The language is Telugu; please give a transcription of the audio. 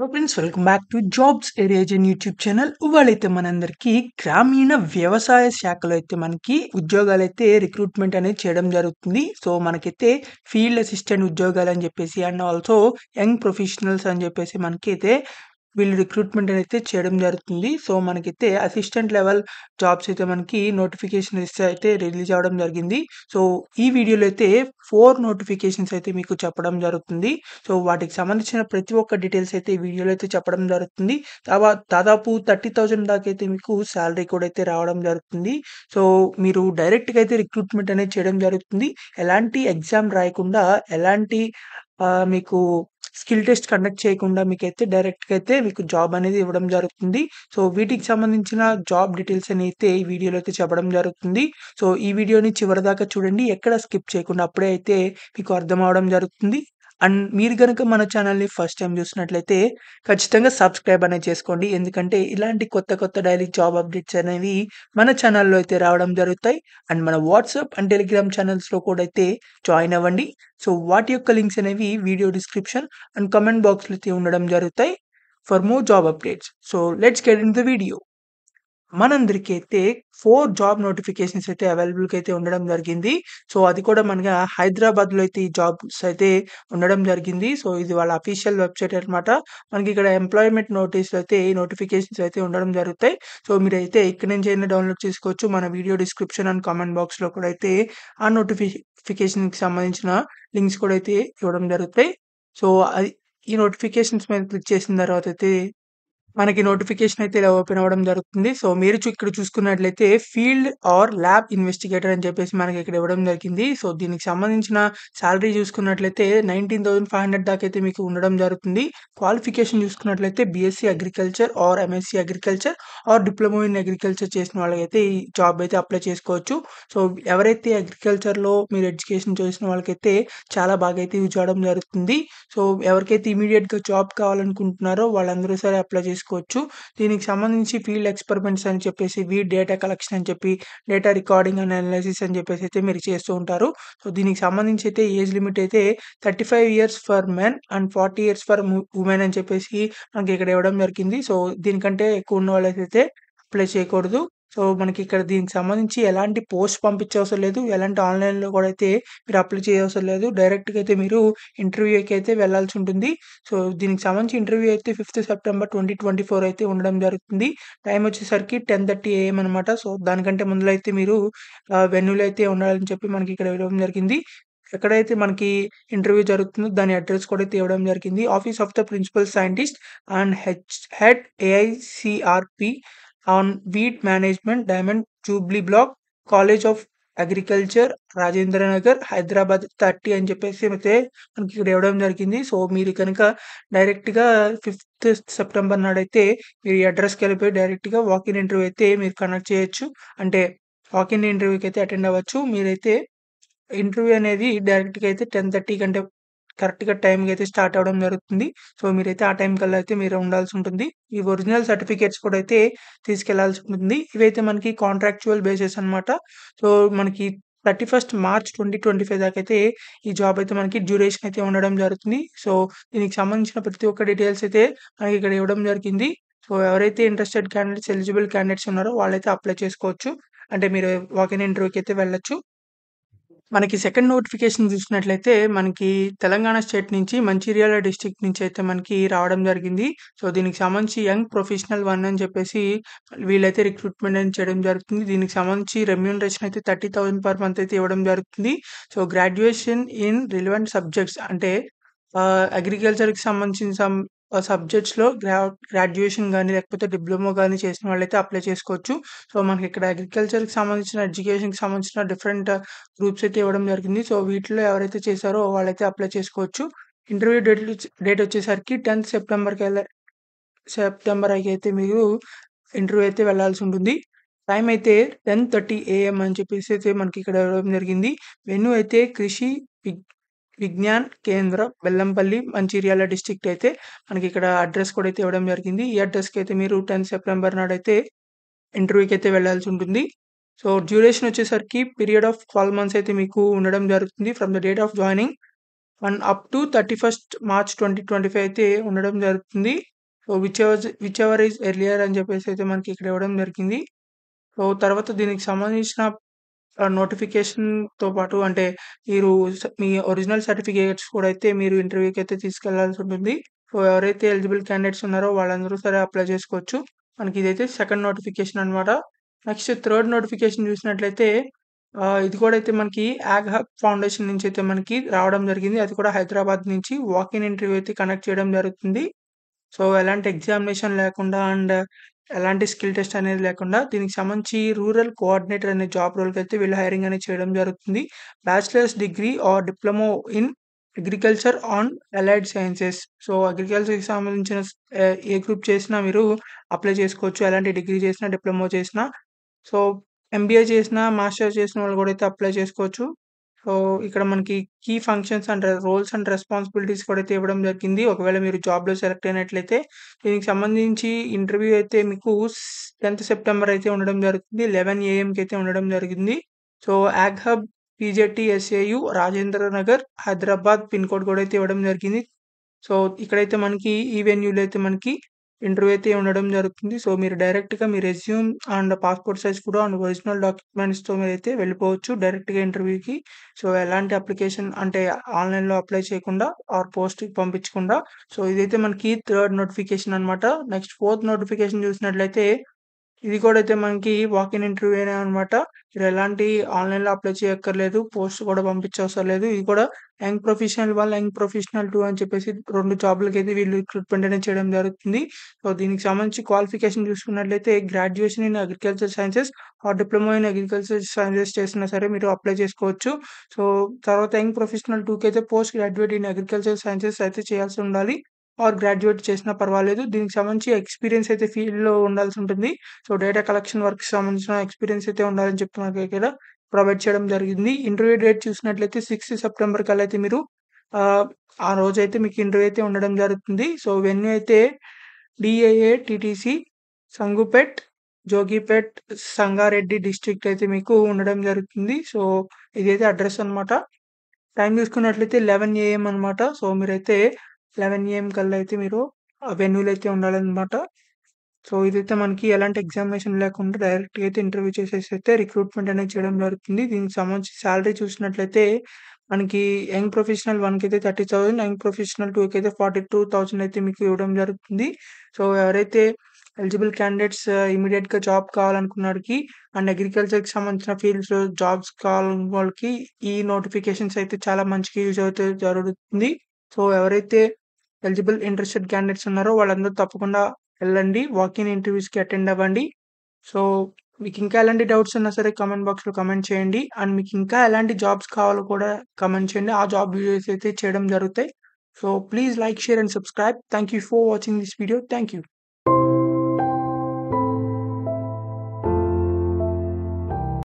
Hello friends, welcome back to jobs ఏరియాజన్ యూట్యూబ్ ఛానల్. ఇవాళైతే మనందరికీ గ్రామీణ వ్యవసాయ శాఖలో అయితే మనకి ఉద్యోగాలైతే రిక్రూట్మెంట్ అనేది చేయడం జరుగుతుంది. సో మనకైతే ఫీల్డ్ అసిస్టెంట్ ఉద్యోగాలు అని చెప్పేసి అండ్ ఆల్సో యంగ్ ప్రొఫెషనల్స్ అని చెప్పేసి మనకైతే వీళ్ళు రిక్రూట్మెంట్ అయితే చేయడం జరుగుతుంది. సో మనకైతే అసిస్టెంట్ లెవెల్ జాబ్స్ అయితే మనకి నోటిఫికేషన్ అయితే రిలీజ్ అవ్వడం జరిగింది. సో ఈ వీడియోలో అయితే 4 నోటిఫికేషన్స్ అయితే మీకు చెప్పడం జరుగుతుంది. సో వాటికి సంబంధించిన ప్రతి ఒక్క డీటెయిల్స్ అయితే ఈ వీడియోలో అయితే చెప్పడం జరుగుతుంది. దాదాపు 30,000 దాకా అయితే మీకు సాలరీ కూడా అయితే రావడం జరుగుతుంది. సో మీరు డైరెక్ట్‌గా అయితే రిక్రూట్మెంట్ అనేది చేయడం జరుగుతుంది. ఎలాంటి ఎగ్జామ్ రాయకుండా, ఎలాంటి మీకు స్కిల్ టెస్ట్ కండక్ట్ చేయకుండా మీకైతే డైరెక్ట్‌గా అయితే మీకు జాబ్ అనేది ఇవ్వడం జరుగుతుంది. సో వీటికి సంబంధించిన జాబ్ డీటెయిల్స్ అని అయితే ఈ వీడియోలో అయితే చెప్పడం జరుగుతుంది. సో ఈ వీడియోని చివరిదాకా చూడండి. ఎక్కడ స్కిప్ చేయకుండా అప్పుడే అయితే మీకు అర్థం అవ్వడం జరుగుతుంది. అండ్ మీరు గనుక మన ఛానల్‌ని ఫస్ట్ టైమ్ చూసినట్లయితే ఖచ్చితంగా సబ్స్క్రైబ్ అనేది చేసుకోండి. ఎందుకంటే ఇలాంటి కొత్త కొత్త డైలీ జాబ్ అప్డేట్స్ అనేవి మన ఛానల్‌లో అయితే రావడం జరుగుతాయి. అండ్ మన వాట్సాప్ అండ్ టెలిగ్రామ్ ఛానల్స్‌లో కూడా అయితే జాయిన్ అవ్వండి. సో వాటి యొక్క లింక్స్ అనేవి వీడియో డిస్క్రిప్షన్ అండ్ కామెంట్ బాక్స్‌లో అయితే ఉండడం జరుగుతాయి for more job updates. So let's get into the video. మనందరికీ అయితే 4 జాబ్ నోటిఫికేషన్స్ అయితే అవైలబుల్‌గా అయితే ఉండడం జరిగింది. సో అది కూడా మనగా హైదరాబాద్‌లో అయితే ఈ జాబ్స్ అయితే ఉండడం జరిగింది. సో ఇది వాళ్ళ అఫీషియల్ వెబ్‌సైట్ అన్నమాట. మనకి ఇక్కడ ఎంప్లాయ్‌మెంట్ నోటీస్‌లో అయితే ఈ నోటిఫికేషన్స్ అయితే ఉండడం జరుగుతాయి. సో మీరైతే ఇక్కడి నుంచి అయినా డౌన్‌లోడ్ చేసుకోవచ్చు. మన వీడియో డిస్క్రిప్షన్ అండ్ కామెంట్ బాక్స్‌లో కూడా అయితే ఆ నోటిఫికేషన్‌కి సంబంధించిన లింక్స్ కూడా అయితే ఇవ్వడం జరుగుతాయి. సో అది ఈ నోటిఫికేషన్స్ మీద క్లిక్ చేసిన తర్వాత అయితే మనకి నోటిఫికేషన్ అయితే ఇలా ఓపెన్ అవ్వడం జరుగుతుంది. సో మీరు ఇక్కడ చూసుకున్నట్లయితే ఫీల్డ్ ఆర్ ల్యాబ్ ఇన్వెస్టిగేటర్ అని చెప్పేసి మనకి ఇక్కడ ఇవ్వడం జరిగింది. సో దీనికి సంబంధించిన సాలరీ చూసుకున్నట్లయితే 19,500 దాకా అయితే మీకు ఉండడం జరుగుతుంది. క్వాలిఫికేషన్ చూసుకున్నట్లయితే BSc agriculture are MSc agriculture are diploma in agriculture చేసిన వాళ్ళకైతే ఈ జాబ్ అయితే అప్లై చేసుకోవచ్చు. సో ఎవరైతే అగ్రికల్చర్‌లో మీరు ఎడ్యుకేషన్ చేసిన వాళ్ళకైతే చాలా బాగా అయితే యూజ్ అవ్వడం జరుగుతుంది. సో ఎవరికైతే ఇమ్మీడియేట్‌గా జాబ్ కావాలనుకుంటున్నారో వాళ్ళందరూ సరే అప్లై చేసుకోవచ్చు. దీనికి సంబంధించి ఫీల్డ్ ఎక్స్‌పెరిమెంట్స్ అని చెప్పేసి, డేటా కలెక్షన్ అని చెప్పి, డేటా రికార్డింగ్ అండ్ అనాలిసిస్ అని చెప్పేసి అయితే మీరు చేస్తూ ఉంటారు. సో దీనికి సంబంధించి అయితే ఏజ్ లిమిట్ అయితే 35 years for men and 40 years for women అని చెప్పేసి మనకి ఇక్కడ ఇవ్వడం జరిగింది. సో దీనికంటే ఎక్కువ ఉన్న వాళ్ళకైతే అప్లై చేయకూడదు. సో మనకి ఇక్కడ దీనికి సంబంధించి ఎలాంటి పోస్ట్ పంపించవసరం లేదు. ఎలాంటి ఆన్‌లైన్‌లో కూడా అయితే మీరు అప్లై చేయవసరం లేదు. డైరెక్ట్‌గా అయితే మీరు ఇంటర్వ్యూకి అయితే వెళ్ళాల్సి ఉంటుంది. సో దీనికి సంబంధించి ఇంటర్వ్యూ అయితే 5థ్ సెప్టెంబర్ 2024 అయితే ఉండడం జరుగుతుంది. టైమ్ వచ్చేసరికి 10:30 AM అనమాట. సో దానికంటే ముందులో అయితే మీరు వెన్యూలో అయితే ఉండాలని చెప్పి మనకి ఇక్కడ ఇవ్వడం జరిగింది. ఎక్కడైతే మనకి ఇంటర్వ్యూ జరుగుతుందో దాని అడ్రెస్ కూడా అయితే ఇవ్వడం జరిగింది. Office of the principal scientist and head AICRP on wheat management, diamond jubilee block, college of agriculture, Rajendra Nagar, Hyderabad 30 అని చెప్పేసి అయితే మనకి ఇక్కడ ఇవ్వడం జరిగింది. సో మీరు కనుక డైరెక్ట్‌గా 5థ్ సెప్టెంబర్ నాడైతే మీరు ఈ అడ్రస్‌కి వెళ్ళిపోయి డైరెక్ట్‌గా వాకిన్ ఇంటర్వ్యూ అయితే మీరు కండక్ట్ చేయొచ్చు. అంటే వాకిన్ ఇంటర్వ్యూకి అయితే అటెండ్ అవ్వచ్చు. మీరైతే ఇంటర్వ్యూ అనేది డైరెక్ట్‌గా అయితే 10:30 కంటే కరెక్ట్‌గా టైంకి అయితే స్టార్ట్ అవ్వడం జరుగుతుంది. సో మీరైతే ఆ టైం కల్లా అయితే మీరు ఉండాల్సి ఉంటుంది. ఈ ఒరిజినల్ సర్టిఫికేట్స్ కూడా అయితే తీసుకెళ్లాల్సి ఉంటుంది. ఇవైతే మనకి కాంట్రాక్చువల్ బేసిస్ అన్నమాట. సో మనకి 31 మార్చ్ 2025 దాకా అయితే ఈ జాబ్ అయితే మనకి డ్యూరేషన్ అయితే ఉండడం జరుగుతుంది. సో దీనికి సంబంధించిన ప్రతి ఒక్క డీటెయిల్స్ అయితే మనకి ఇక్కడ ఇవ్వడం జరిగింది. సో ఎవరైతే ఇంట్రెస్టెడ్ క్యాండిడేట్స్, ఎలిజిబుల్ క్యాండిడేట్స్ ఉన్నారో వాళ్ళైతే అప్లై చేసుకోవచ్చు. అంటే మీరు వాకిన్ ఇంటర్వ్యూకి అయితే వెళ్ళొచ్చు. మనకి సెకండ్ నోటిఫికేషన్ చూసినట్లయితే మనకి తెలంగాణ స్టేట్ నుంచి మంచిర్యాల డిస్ట్రిక్ట్ నుంచి అయితే మనకి రావడం జరిగింది. సో దీనికి సంబంధించి యంగ్ ప్రొఫెషనల్ 1 అని చెప్పేసి వీళ్ళైతే రిక్రూట్మెంట్ అనేది చేయడం జరుగుతుంది. దీనికి సంబంధించి రెమ్యూనరేషన్ అయితే 30,000 పర్ మంత్ అయితే ఇవ్వడం జరుగుతుంది. So graduation in relevant subjects అంటే అగ్రికల్చర్‌కి సంబంధించిన సబ్జెక్ట్స్‌లో గ్రాడ్యుయేషన్ గాని, లేకపోతే డిప్లొమా గాని చేసిన వాళ్ళైతే అప్లై చేసుకోవచ్చు. సో మనకి ఇక్కడ అగ్రికల్చర్‌కి సంబంధించిన, ఎడ్యుకేషన్‌కి సంబంధించిన డిఫరెంట్ గ్రూప్స్ అయితే ఇవ్వడం జరిగింది. సో వీటిలో ఎవరైతే చేశారో వాళ్ళైతే అప్లై చేసుకోవచ్చు. ఇంటర్వ్యూ డేట్ వచ్చేసరికి 10థ్ సెప్టెంబర్ అయితే మీరు ఇంటర్వ్యూ అయితే వెళ్ళాల్సి ఉంటుంది. టైమ్ అయితే 10:30 AM అని చెప్పేసి అయితే మనకి ఇక్కడ ఇవ్వడం జరిగింది. వెన్యూ అయితే కృషి విగ్ విజ్ఞాన్ కేంద్ర, బెల్లంపల్లి, మంచిర్యాల డిస్ట్రిక్ట్ అయితే మనకి ఇక్కడ అడ్రస్ కూడా అయితే ఇవ్వడం జరిగింది. ఈ అడ్రస్‌కి అయితే మీరు 10థ్ సెప్టెంబర్ నాడైతే ఇంటర్వ్యూకి అయితే వెళ్ళాల్సి ఉంటుంది. సో డ్యూరేషన్ వచ్చేసరికి పీరియడ్ ఆఫ్ 12 మంత్స్ అయితే మీకు ఉండడం జరుగుతుంది from the date of joining. And up to 31st March 2025 అయితే ఉండడం జరుగుతుంది. So, which ever is earlier అని చెప్పేసి అయితే మనకి ఇక్కడ ఇవ్వడం జరిగింది. సో, తర్వాత దీనికి సంబంధించిన నోటిఫికేషన్‌తో పాటు అంటే మీరు మీ ఒరిజినల్ సర్టిఫికేట్స్ కూడా అయితే మీరు ఇంటర్వ్యూకైతే తీసుకెళ్లాల్సి ఉంటుంది. సో, ఎవరైతే ఎలిజిబుల్ క్యాండిడేట్స్ ఉన్నారో వాళ్ళందరూ సరే అప్లై చేసుకోవచ్చు. మనకి ఇదైతే సెకండ్ నోటిఫికేషన్ అన్నమాట. నెక్స్ట్ థర్డ్ నోటిఫికేషన్ చూసినట్లయితే ఇది కూడా అయితే మనకి యాగ్ హబ్ ఫౌండేషన్ నుంచి అయితే మనకి రావడం జరిగింది. అది కూడా హైదరాబాద్ నుంచి వాక్ ఇన్ ఇంటర్వ్యూ అయితే కండక్ట్ చేయడం జరుగుతుంది. సో, ఎలాంటి ఎగ్జామినేషన్ లేకుండా అండ్ ఎలాంటి స్కిల్ టెస్ట్ అనేది లేకుండా దీనికి సంబంధించి రూరల్ కోఆర్డినేటర్ అనే జాబ్ రోల్‌కైతే వీళ్ళు హైరింగ్ అనేది చేయడం జరుగుతుంది. Bachelor's degree or diploma in agriculture on allied sciences. So, అగ్రికల్చర్‌కి సంబంధించిన ఏ గ్రూప్ చేసినా మీరు అప్లై చేసుకోవచ్చు. ఎలాంటి డిగ్రీ చేసినా, డిప్లొమా చేసినా. సో, ఎంబీఏ చేసినా, మాస్టర్స్ చేసిన వాళ్ళు కూడా అయితే అప్లై చేసుకోవచ్చు. సో, ఇక్కడ మనకి key functions and roles and responsibilities కూడా అయితే ఇవ్వడం జరిగింది. ఒకవేళ మీరు జాబ్‌లో సెలెక్ట్ అయినట్లయితే దీనికి సంబంధించి ఇంటర్వ్యూ అయితే మీకు 10th సెప్టెంబర్ అయితే ఉండడం జరుగుతుంది. 11 ఏఎంకి అయితే ఉండడం జరిగింది. So, YAG hub పీజేటీ ఎస్ఏయు Rajendra Nagar Hyderabad pin code కూడా అయితే ఇవ్వడం జరిగింది. సో, ఇక్కడైతే మనకి ఈ వెన్యూలో అయితే మనకి ఇంటర్వ్యూ అయితే ఉండడం జరుగుతుంది. సో, మీరు డైరెక్ట్‌గా మీ resume and passport size photo and original డాక్యుమెంట్స్‌తో మీరైతే వెళ్ళిపోవచ్చు డైరెక్ట్‌గా ఇంటర్వ్యూకి. సో, ఎలాంటి అప్లికేషన్ అంటే ఆన్‌లైన్‌లో అప్లై చేయకుండా ఆర్ పోస్ట్‌కి పంపించకుండా. సో, ఇదైతే మనకి థర్డ్ నోటిఫికేషన్ అన్నమాట. నెక్స్ట్ ఫోర్త్ నోటిఫికేషన్ చూసినట్లయితే ఇది కూడా అయితే మనకి వాక్ ఇన్ ఇంటర్వ్యూనే అనమాట. మీరు ఎలాంటి ఆన్‌లైన్‌లో అప్లై చేయక్కర్లేదు. పోస్ట్ కూడా పంపించవసరం లేదు. ఇది కూడా యంగ్ ప్రొఫెషనల్ 1, యంగ్ ప్రొఫెషనల్ 2 అని చెప్పేసి 2 జాబ్‌లకైతే వీళ్ళు రిక్రూట్‌మెంట్ అనేది చేయడం జరుగుతుంది. సో, దీనికి సంబంధించి క్వాలిఫికేషన్ చూసుకున్నట్లయితే graduation in agriculture sciences are diploma in agriculture sciences చేసినా సరే మీరు అప్లై చేసుకోవచ్చు. సో, తర్వాత యంగ్ ప్రొఫెషనల్ 2కి అయితే post graduate in agriculture sciences అయితే చేయాల్సి ఉండాలి. ఆర్ గ్రాడ్యుయేట్ చేసినా పర్వాలేదు. దీనికి సంబంధించి ఎక్స్‌పీరియన్స్ అయితే ఫీల్డ్‌లో ఉండాల్సి ఉంటుంది. సో, డేటా కలెక్షన్ వర్క్‌కి సంబంధించిన ఎక్స్‌పీరియన్స్ అయితే ఉండాలని చెప్పి మనకి ఇక్కడ ప్రొవైడ్ చేయడం జరిగింది. ఇంటర్వ్యూ డేట్ చూసినట్లయితే 6 సెప్టెంబర్ కల్లా అయితే మీరు ఆహ్, ఆ రోజైతే మీకు ఇంటర్వ్యూ అయితే ఉండడం జరుగుతుంది. సో, వెన్యూ అయితే డీఏఏ టీటీసీ సంగుపేట్, జోగిపేట్, సంగారెడ్డి డిస్ట్రిక్ట్ అయితే మీకు ఉండడం జరుగుతుంది. సో, ఇదైతే అడ్రెస్ అన్నమాట. టైం చూసుకున్నట్లయితే 11 ఏఎం అనమాట. సో, మీరైతే 11 ఏఎం కల్లా అయితే మీరు ఆ వెన్యూలో అయితే ఉండాలనమాట. సో, ఇదైతే మనకి ఎలాంటి ఎగ్జామినేషన్ లేకుండా డైరెక్ట్‌గా అయితే ఇంటర్వ్యూ చేసేసి అయితే రిక్రూట్‌మెంట్ అనేది చేయడం జరుగుతుంది. దీనికి సంబంధించి సాలరీ చూసినట్లయితే మనకి యంగ్ ప్రొఫెషనల్ 1 కైతే 30,000, యంగ్ ప్రొఫెషనల్ 2 కైతే 42,000 అయితే మీకు ఇవ్వడం జరుగుతుంది. సో, ఎవరైతే ఎలిజిబుల్ క్యాండిడేట్స్ ఇమ్మీడియేట్‌గా జాబ్ కావాలనుకున్నోడికి అండ్ అగ్రికల్చర్‌కి సంబంధించిన ఫీల్డ్స్‌లో జాబ్స్ కావాలన్న వాళ్ళకి ఈ నోటిఫికేషన్స్ అయితే చాలా మంచిగా యూజ్ అవుతే జరుగుతుంది. సో, ఎవరైతే ఎలిజిబుల్ ఇంట్రెస్టెడ్ క్యాండిడేట్స్ ఉన్నారో వాళ్ళందరూ తప్పకుండా వెళ్ళండి. వాక్ ఇన్ ఇంటర్వ్యూస్‌కి అటెండ్ అవ్వండి. సో, మీకింకా ఎలాంటి డౌట్స్ ఉన్నా సరే కామెంట్ బాక్స్‌లో కామెంట్ చేయండి. అండ్ మీకింకా ఎలాంటి జాబ్స్ కావాలో కూడా కామెంట్ చేయండి. ఆ జాబ్ వీడియోస్ అయితే చేయడం జరుగుతాయి. So, please like, share and subscribe. Thank you for watching this video. Thank you.